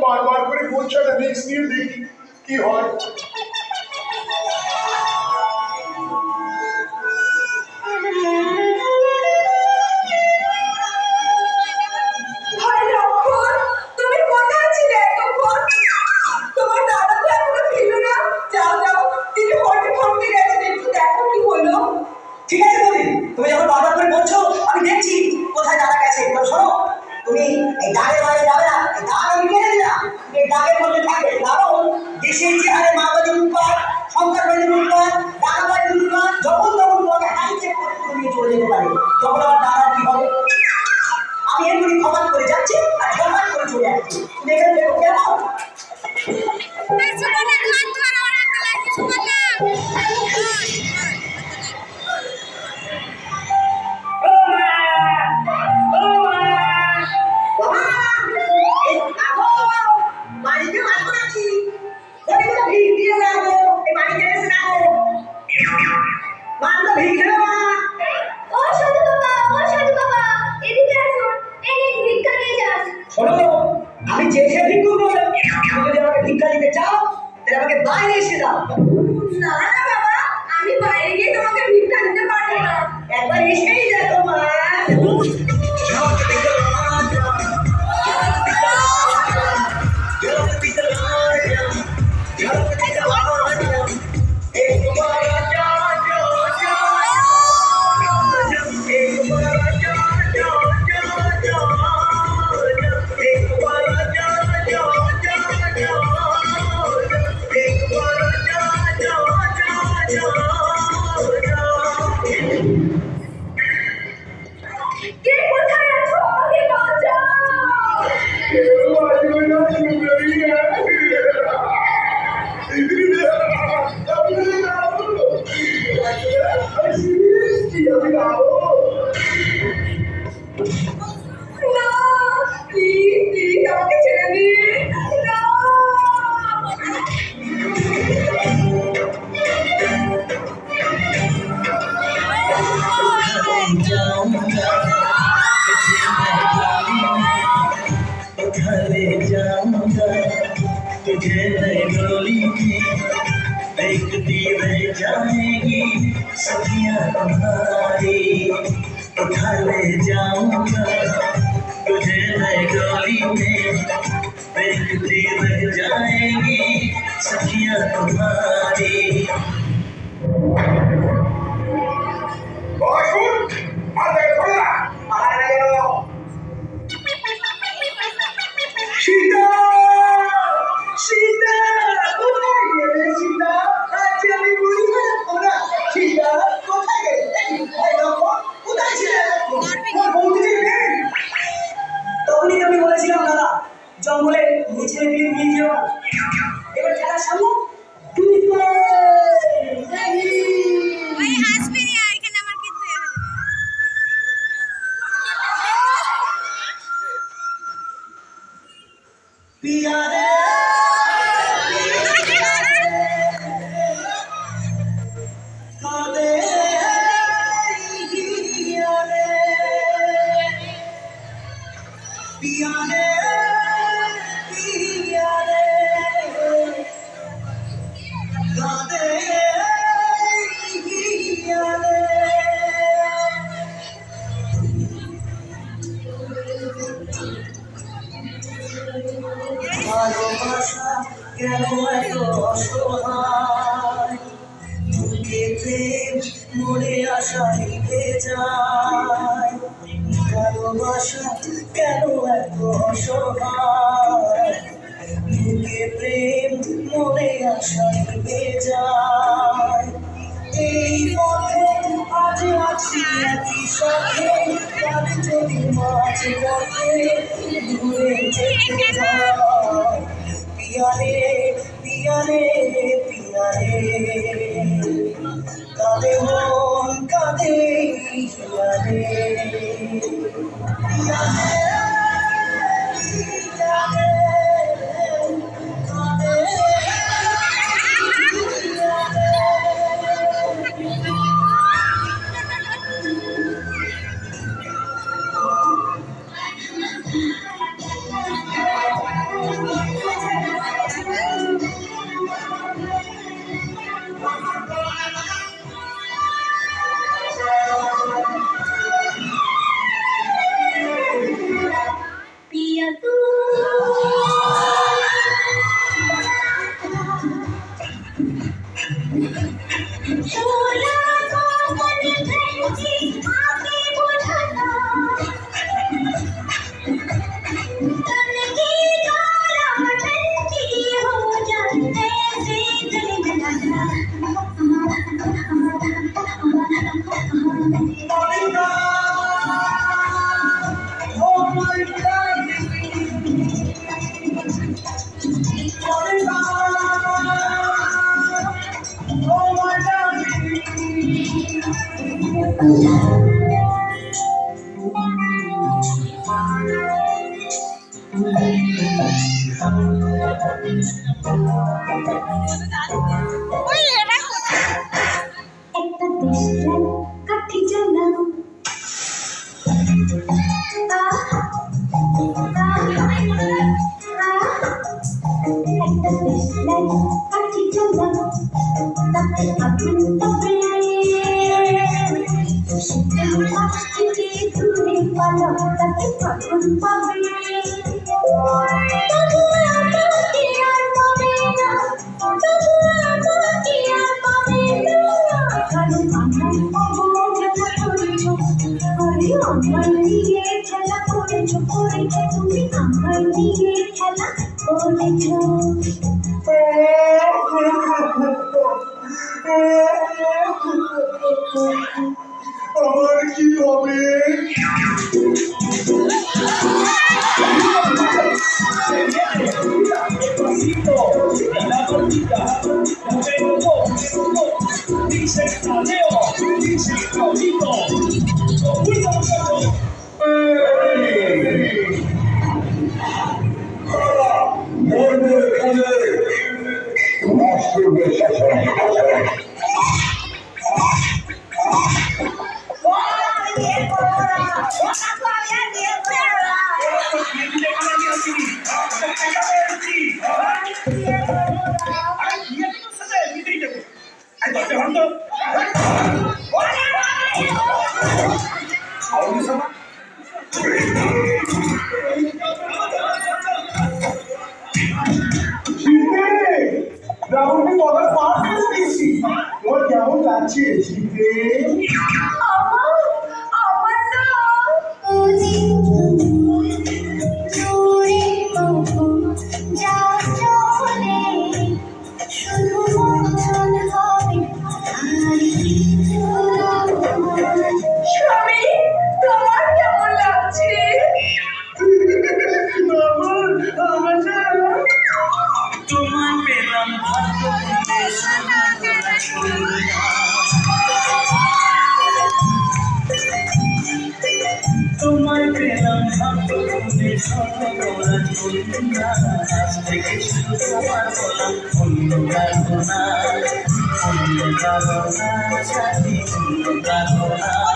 বারবার করে বলছো না, নেক্সট নিয়ে দেখি কি হয়। ঠিক আছে বলি, তুমি যখন বারবার করে বলছো আমি দেখছি কোথায় দাদা গেছে। শোনো, তুমি এই দাগের বাইরে যাবে না, এই দাগ আমি কেটে দিলাম, এই দাগের মধ্যে থাকে। কারণ দেশের যে হারে মাওবাদী লুটপাট, সন্ত্রাসবাদী লুটপাট, ডাকাতবাদী লুটপাট, যখন তখন তোমাকে হাইজেক করে তুলে নিয়ে চলে যেতে পারে। তখন আমার দাদার কি হবে? আমি এমনি ক্ষমা করে যাচ্ছি আর ক্ষমা করে চলে যাচ্ছি। তুমি এখানে দেখো কেমন? আমি যে সে ভিক্ষু বলে তুমি যদি আমাকে ভিক্ষা দিতে চাও তাহলে আমাকে বাইরে এসে দাও। না না বাবা, আমি বাইরে গিয়ে তোমাকে ভিক্ষা দিতে পারবো না। একবার এসেই দেখো মা। কে কোথায় আছো? আমাকে না, প্লিজ প্লিজ আমাকে ছেড়ে দিন। না। तुझे नई डोली में देखती रह जाएगी सखियां तुम्हारी। उठा ले जाऊंगा तुझे नई डोली में देखती रह जाएगी सखियां तुम्हारी। সীতা, সীতা কোথায় গেলে? সীতা আজ আমি বুঝতে পারবো না। সীতা কোথায় গেলে? কোথায় ছিলে? তখনই আমি বলেছিলাম দাদা জঙ্গলে নিচে গিয়ে নিয়ে যেও না। এবার খেলার সামনে पिया रे कादे पिया रे पिया रे पिया रे कादे पिया रे ভালোবাসা কেন এত অসহায়? বুকে প্রেম মনে আশা রেখে যায়। ভালোবাসা কেন এত অসহায়? বুকে প্রেম মনে আশা রেখে যায়। এই পথে আজ আছি একই সাথে, কাল যদি মাঝ পথে দূরে যেতে যায়। पिया रे पिया रे पिया रे कादे मन कादे पिया रे पिया रे पिया रे कादे पिया रे একটা দেশলাই কাঠি জ্বালা একটা দেশলাই কাঠি জ্বালা তাতে আগুন তবে থেকে দূরে পালা তাতে আগুন পাবে তবু আমাকে আর পাবে না তবু আমাকে আর পাবে না কারণ আমার অবহেলা করেছো আরে আমার নিয়ে খেলা করেছো তুমি আমার নিয়ে খেলা করেছো আমার কি হবে? রাহুলকে কবার পার করে দিয়েছি। তোমার কেমন লাগছে শীতে? আমার না যা চলে শুধু মন হবে স্বামী তোমার কেমন লাগছে? আমার না তোমায় পেলাম ভাগ্যে সোনা গলা চুড়িয়া। তোমায় পেলাম ভাগ্যে সোনা গলা চুড়িয়া। আজ থেকে শুধু তোমার বলা অন্য কারো না, অন্য কারো না, সাথী অন্য কারো না।